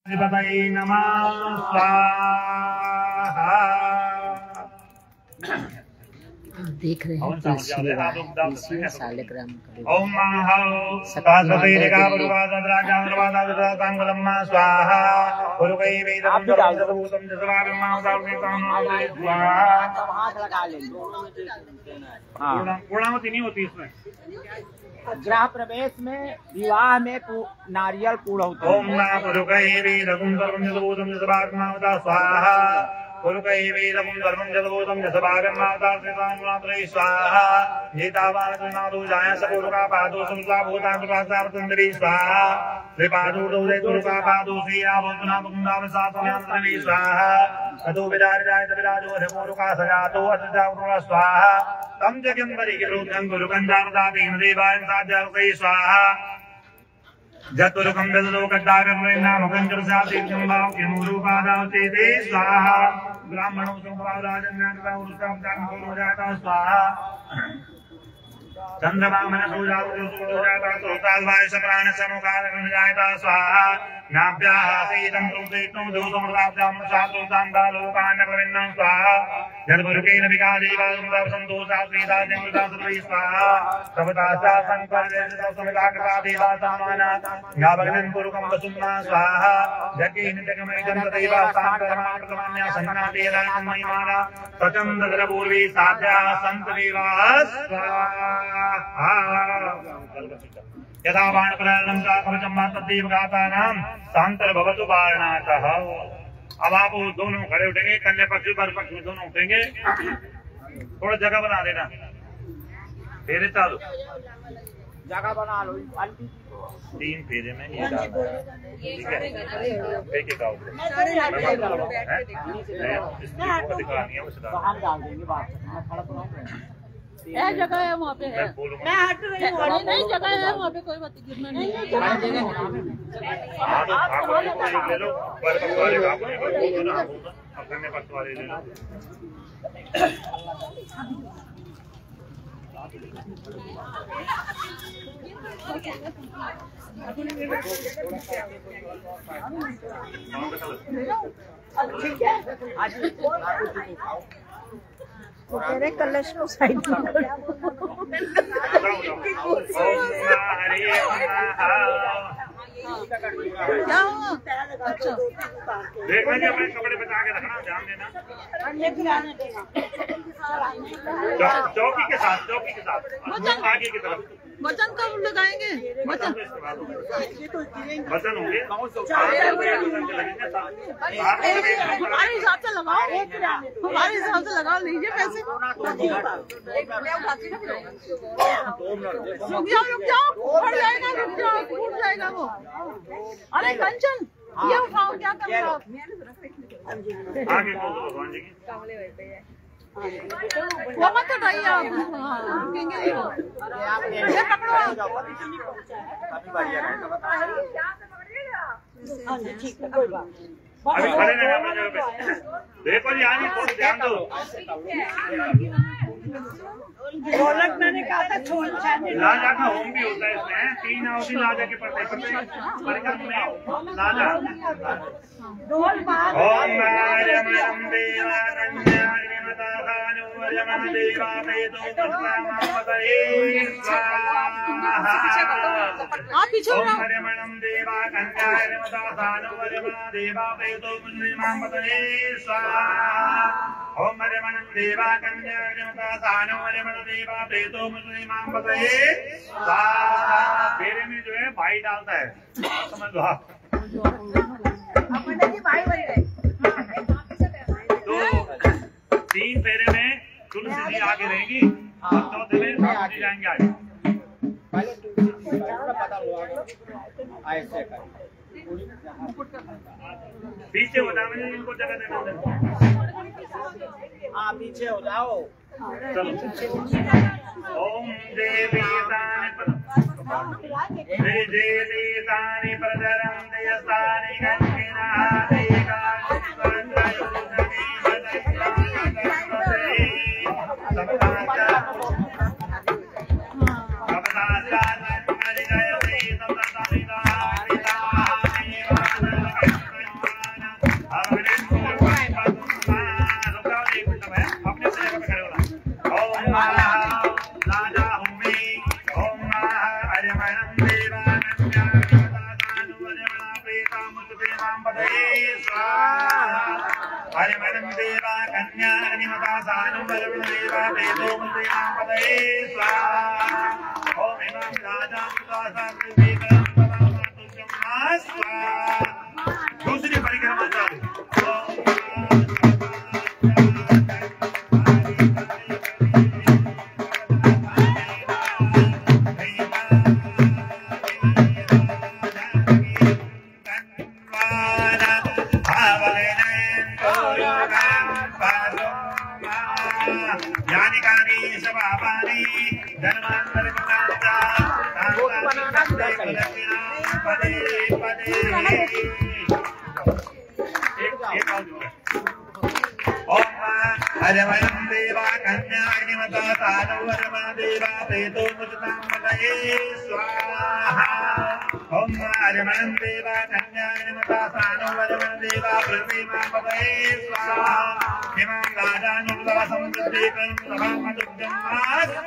अधिपतये नमः स्वाहा। देख रहे हैं शालिग्राम ओम महाकांगुलम्मा स्वाहा गुरुकै वेदं सर्वभूतं पूर्णावती नहीं होती इसमें। गृह प्रवेश में विवाह में नारियल पूर्ण होता है। ओम नमः गुरुकै वेदं सर्वभूतं स्वाहा गुरुकै वेदं धर्मं जगभूतं जसभागन्माता श्रीराममात्रै स्वाहा गीतावाननादो जाय सकुरुका पादो संस्वा भूतांतरासावतंद्री स्वाहा श्रीपादो दे गुरुका पादो श्रीयावतना मुकुंदावसातनांतरी स्वाहा अदो विदारिदाय विराजो हरिमुरुका सजातो अतजावरुणा स्वाहा तम जगंबरी गुरुकं गुरुकंदारदातीन देवाय साध्यार्थे स्वाहा जतुरुकं दलोकदारमृन्नामकंजरसातीर्जम्बाव्यमूरुपादावते स्वाहा ब्राह्मणों संभावराजन्यान्तावरुस्तां स्वाहा चंद्रमा मनसो जाता सोताल्वाय सप्राण समुखारजायता स्वाहा नाभ्याः सीतं प्रोदेतो दोषमृताब्दां सातोतान्दालोकान्नकविन्नं स्वाहा जन्मरुकेन विकादेवासुन्दर सन्तोषा श्रीदाजमृता सर्वैः स्वाहा तवतासा संपर्यसमिताकृता देवासामाना यावग्नं कुरुकं वसुम्ना स्वाहा जगेन जगमैकन्तदेवासान्तरमाकृतमान्या सन्नादेरायं महिमाना प्रचण्डधरपूर्वी साध्याः सन्तदेवाः स्वाहा यदा बाणप्रहरणं कवचम् तद्देव गातानां शान्तर्भवतु वारणातः। अब आप दोनों खड़े उठेंगे, कन्या पक्ष वर पक्ष में दोनों उठेंगे। थोड़ा जगह बना देना, फेरे चालू जगह बना लो। 3 फेरे में ये डालना है, ठीक है। एक एक आउट दिखानी है उसे डाल देंगे। बात जगह है वहाँ पे है। मैं हट रही हूँ। नहीं जगह है वहाँ पे, कोई बात गिरना नहीं। ले लो, अपने पक्ष वाले ले लो। ठीक है। वो कह रहे कलश को साइड में अच्छा देखना कि अपने कपड़े बचा के रखना, ध्यान देना। चौकी के साथ आगे की तरफ वचन कब लगाएंगे? वचन होंगे हमारे हिसाब से लगाओ, हमारे हिसाब से लगा लीजिए पैसे। रुक जाओ फट जाएगा, रुक जाओ टूट जाएगा वो। अरे कंचन ये उठाओ, क्या कर रहे हो आप? आगे भगवान जी की वो मत उठाइए आप, रुकेंगे नहीं वो। ये पकड़ो ठीक है, कोई बात अभी खड़े रहना जगह पे। देखो जी आगे ध्यान दो। ढोलक मैंने कहा था छोड़ लाजा का होम भी होता है इसमें। 3 अवधि लाजा के पढ़ते परिक्रम में लाजा। ढोल बात ओम नारायणं देवा कन्याग्निमता कानुर्यमन देवा वेदो ब्रह्मामतये स्वाहा। आप पीछे ओम नारायणं देवा कन्याग्निमता कानुर्यमन देवा वेदो ब्रह्मामतये स्वाहा। ओम नारायणं देवा कन्याग्निमता कानुर्यमन देवा वेदो ब्रह्मामतये स्वाहा। फेरे में जो है भाई डालता है, समझ लो आप। तो 3 फेरे में तुलसी जी आगे रहेंगी और चौथे में जी जाएंगे आगे। पीछे हो जाओ, इनको जगह देना। हाँ पीछे हो जाओ। चलो ओम देवी तानि प्रजरं देयस्तानि गंगिनादेका मुद्देवां पदये स्वाहा हरिमनं देवा कन्या अग्निमता सानं वरुण देवा वेदो मुद्देवां पदये स्वाहा ओम इमां राजा सुदासाकृतिकं पदामातुजं स्वाहा दूसरी परिक्रमा चालू हरिमनं देवा कन्या अग्निमता सानं वरुण देवा वेदो मुद्देवां पदये स्वाहा ओम हरिमनं देवा कन्या अग्निमता सानं वरुण देवा पृथ्वीमां पदये स्वाहा इमां राजानुदासं मुद्देकं पदामातुजं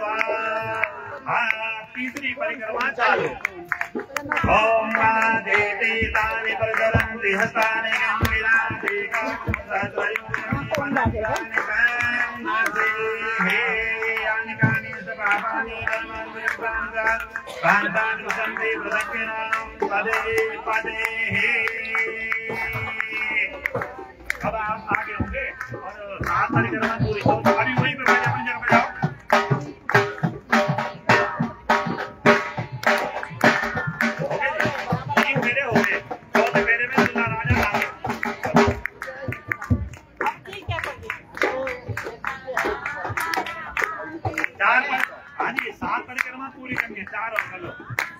स्वाहा तीसरी परिक्रमा चालू ओम देवी तानि प्रचरन्ति हस्तानि गम्भीरानि अब आप आगे होंगे और 7 परिक्रमा पूरी तो अभी वहीं पे बैठ अपनी जगह पे जाओ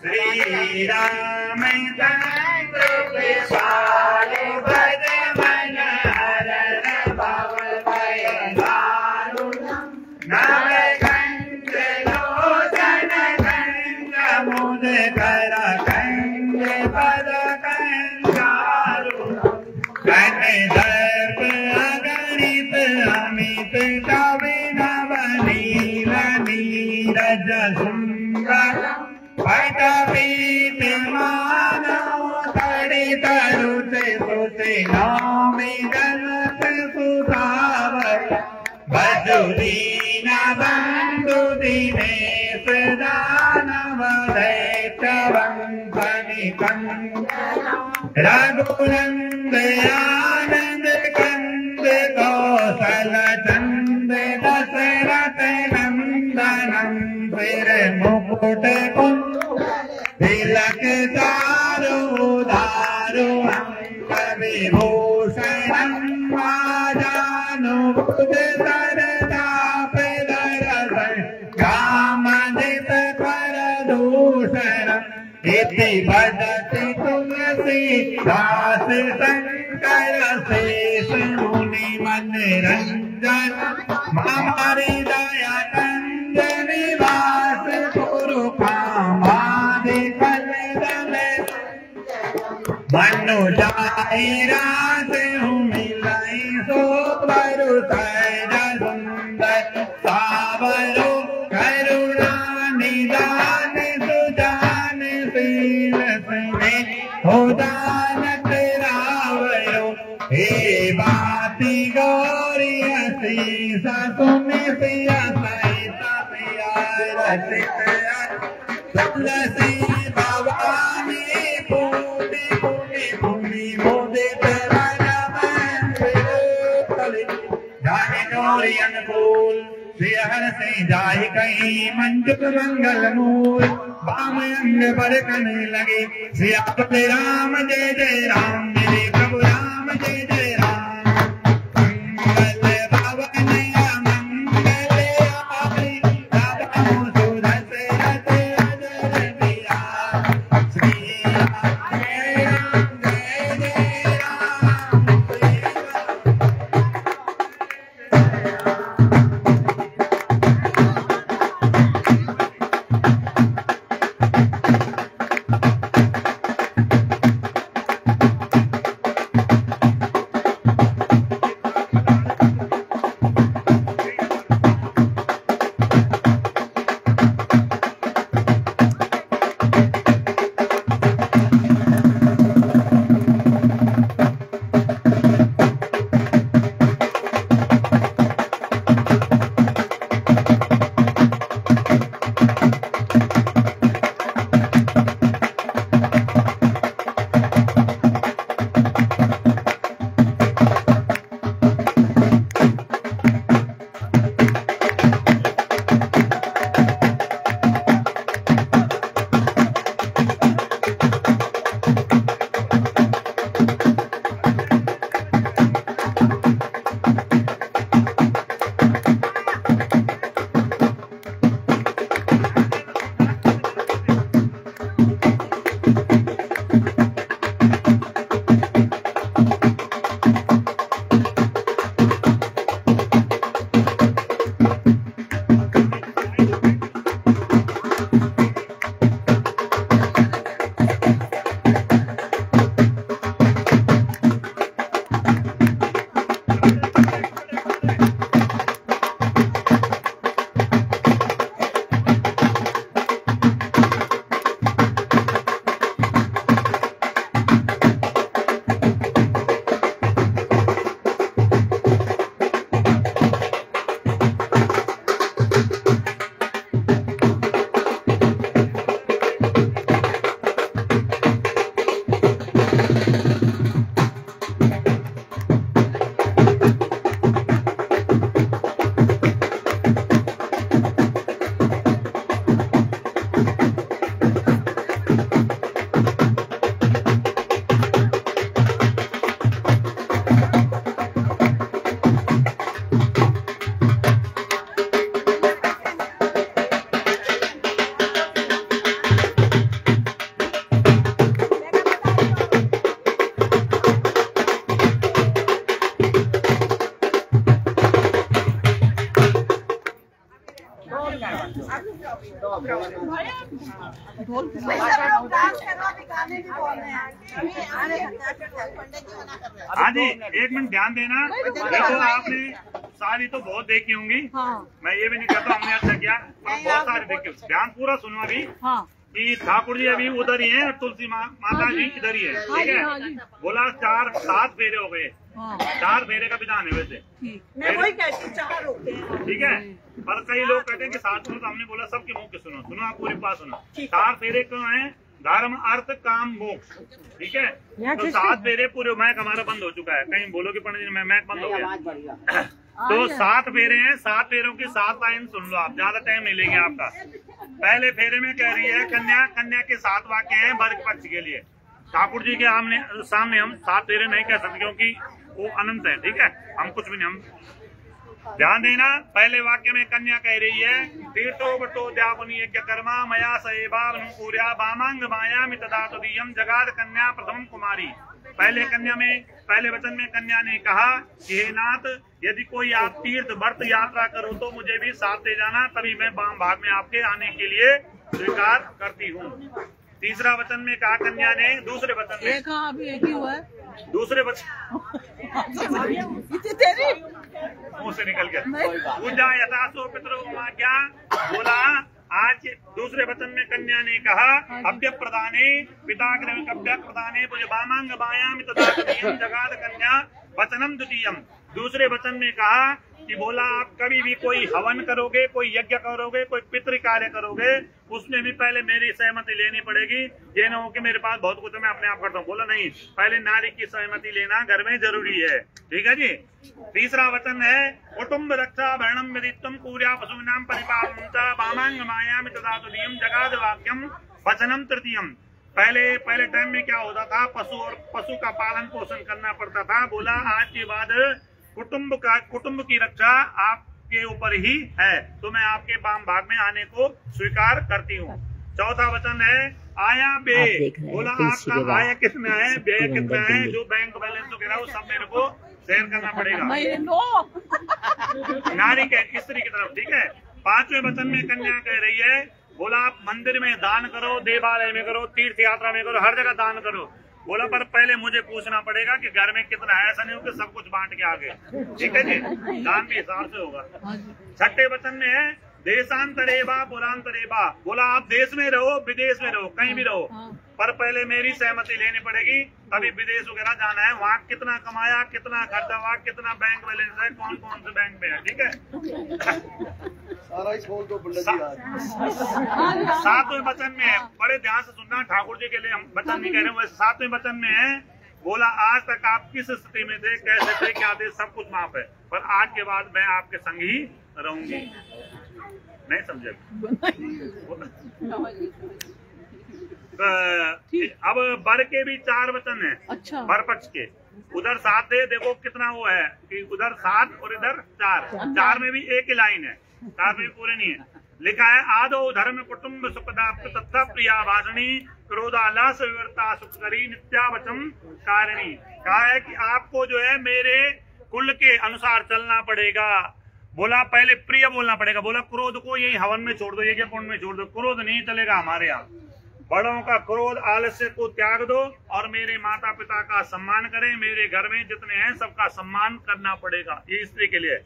श्री राम चंद्र कृपाल भज मन हरण भव भय दारुणं नवकंठ लोचन कंठ मुद कर कंठ पद कंठारुणं कन दर्प अगणित अमित कवि नव नील नीरज सुंदर पटपीत मानव तड़ि तरुते सुते नामी गलत सुधावर बजुदीन बंधु दिनेश दानव दैत्यवंशनि रघुनंद आनंद कंद कौशल चंद दशरथ नंदनम फिर मुकुट तिलक चारु दारु अंग विभूषणं माजानुभुज सरताप दरसन कामदित कर दूषणम् इति भजति तुलसी दास शंकर शेष मुनि मन रंजन हमारी दया कंद निवास गुरु कामादि फल मनु जाई रास मिलाई सो परु सैज सुंदर सावरो करुणा निदान सुजान शील सने हो दानत रावयो हे बाती गौरी असीस सुनि पिया सहिता पिया रसिक तुलसी भवानी पूरी भूमि भूमि मोदित जाने गौरी अनुकूल श्री हर से जाहि कहीं मंजुक मंगल मूल वाम अंग पर करने लगे श्री आपके राम जय जय राम मेरे प्रभु राम जय जय राम मंगल भवन मंगल आदि राधा सुरस रथ अजर विराज श्री राम जय जय राम ढोल हाँ जी, एक मिनट ध्यान देना। देखो आपने सारी तो बहुत देखी होंगी। हाँ मैं ये भी नहीं कहता हमने अच्छा किया, पर बहुत सारी देखी। ध्यान पूरा सुनो अभी हाँ कि ठाकुर जी अभी उधर ही है, तुलसी माता जी इधर ही है, ठीक हाँ है। जी। बोला 7 फेरे हो गए। हाँ 4 फेरे का विधान है वैसे, ठीक। मैं वही कहती हूँ, 4 होते हैं। ठीक है। पर कई लोग कहते हैं कि 7 सुनो, तो हमने बोला सबके मुंह के सुनो आप पूरी बात सुनो। 4 फेरे क्यों है? धर्म अर्थ काम मोक्ष, ठीक है। तो 7 फेरे पूरे। मैक हमारा बंद हो चुका है, कहीं बोलो कि पंडित जी मैक बंद हो गया। आवाज बढ़िया। तो 7 फेरे हैं, 7 फेरों की 7 लाइन सुन लो आप, ज्यादा टाइम नहीं लेंगे आपका। पहले फेरे में कह रही है कन्या, कन्या के 7 वाक्य हैं वर्ग पक्ष के लिए। ठाकुर जी के सामने हम 7 फेरे नहीं कह सकते क्योंकि वो अनंत है, ठीक है। हम कुछ भी नहीं, हम ध्यान देना। पहले वाक्य में कन्या कह रही है तीर्थो बटो द्यापुनी यज्ञ कर्मा मया सैवानुपूर्या वामांग मायामि तदा तदीयम जगाद कन्या प्रथम कुमारी। पहले वचन में कन्या ने कहा कि हे नाथ, यदि कोई आप तीर्थ व्रत यात्रा करो तो मुझे भी साथ ले जाना, तभी मैं वाम भाग में आपके आने के लिए स्वीकार करती हूँ। तीसरा वचन में कहा कन्या ने। दूसरे वचन में अभी एक ही हुआ है। दूसरे वचन तेरी मुंह से निकल गया। पूजा यथासो पितरो क्या बोला। आज दूसरे वचन में कन्या ने कहा अभ्य प्रदाने पिताग्रह प्रदाने मुझे वामांग मायामि तदा तदीयम जगाद कन्या वचनम द्वितीयम। दूसरे वचन में कहा कि बोला आप कभी भी कोई हवन करोगे, कोई यज्ञ करोगे, कोई पितृ कार्य करोगे, उसमें भी पहले मेरी सहमति लेनी पड़ेगी। ये ना हो कि मेरे पास बहुत कुछ है, मैं अपने आप करता हूँ। बोला नहीं, पहले नारी की सहमति लेना घर में जरूरी है, ठीक है जी। तीसरा वचन है कुटुम्ब रक्षा वर्णम विदित्वम पूर्या पशूनाम परिपालनम वामांग मायामि तदा तदीयम जगाद वाक्यम वचनम तृतीयम। पहले टाइम में क्या होता था, पशु का पालन पोषण करना पड़ता था। बोला आज के बाद कुटुंब की रक्षा आपके ऊपर ही है, तो मैं आपके वाम भाग में आने को स्वीकार करती हूँ। चौथा वचन है आया बे। बोला आपका आया कितना है, व्यय कितना है, जो बैंक बैलेंस वगैरह वो सब मेरे को शेयर करना पड़ेगा नारी के स्त्री की तरफ, ठीक है। पांचवें वचन में कन्या कह रही है बोला आप मंदिर में दान करो, देवालय में करो, तीर्थ यात्रा में करो, हर जगह दान करो। बोला पर पहले मुझे पूछना पड़ेगा कि घर में कितना है, ऐसा नहीं हो कि सब कुछ बांट के आगे, ठीक है जी। दान भी हिसाब से होगा। छठे वचन में है देशांतरेवा पुरांतरेवा। बोला आप देश में रहो, विदेश में रहो, कहीं भी रहो, पर पहले मेरी सहमति लेनी पड़ेगी, तभी विदेश वगैरह जाना है। वहाँ कितना कमाया, कितना खर्चा हुआ, कितना बैंक बैलेंस है, कौन कौन से बैंक में है, ठीक है। सातवें वचन में है, बड़े ध्यान से सुनना, ठाकुर जी के लिए हम वचन नहीं कह रहे हैं। वैसे सातवें वचन में है बोला आज तक आप किस स्थिति में थे, कैसे थे, क्या थे, सब कुछ माफ है, पर आज के बाद मैं आपके संग ही रहूंगी। नहीं समझे? अब बर के भी 4 वचन है। अच्छा। बर पक्ष के उधर 7 है, देखो कितना वो है कि उधर 7 और इधर 4। 4 में भी एक ही लाइन है, 4 में पूरे नहीं है। लिखा है आदो धर्म कुटुम्ब सुखदा तथा प्रिया वासनी क्रोधालास विवर्ता सुखकरी नित्यावचम कारिणी। कहा है कि आपको जो है मेरे कुल के अनुसार चलना पड़ेगा। बोला पहले प्रिय बोलना पड़ेगा। बोला क्रोध को यही हवन में छोड़ दो, यज्ञ कुंड में छोड़ दो, क्रोध नहीं चलेगा हमारे यहाँ। बड़ों का क्रोध आलस्य को त्याग दो और मेरे माता पिता का सम्मान करें। मेरे घर में जितने हैं सबका सम्मान करना पड़ेगा। ये स्त्री के लिए,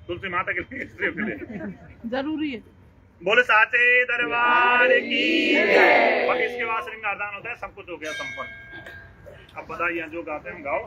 तुलसी माता के लिए, स्त्री के लिए जरूरी है। बोले साचे दरबार की। और इसके बाद श्रृंगारदान होता है, सब कुछ हो गया संपन्न। अब बधाइयां जो गाते हैं गाओ।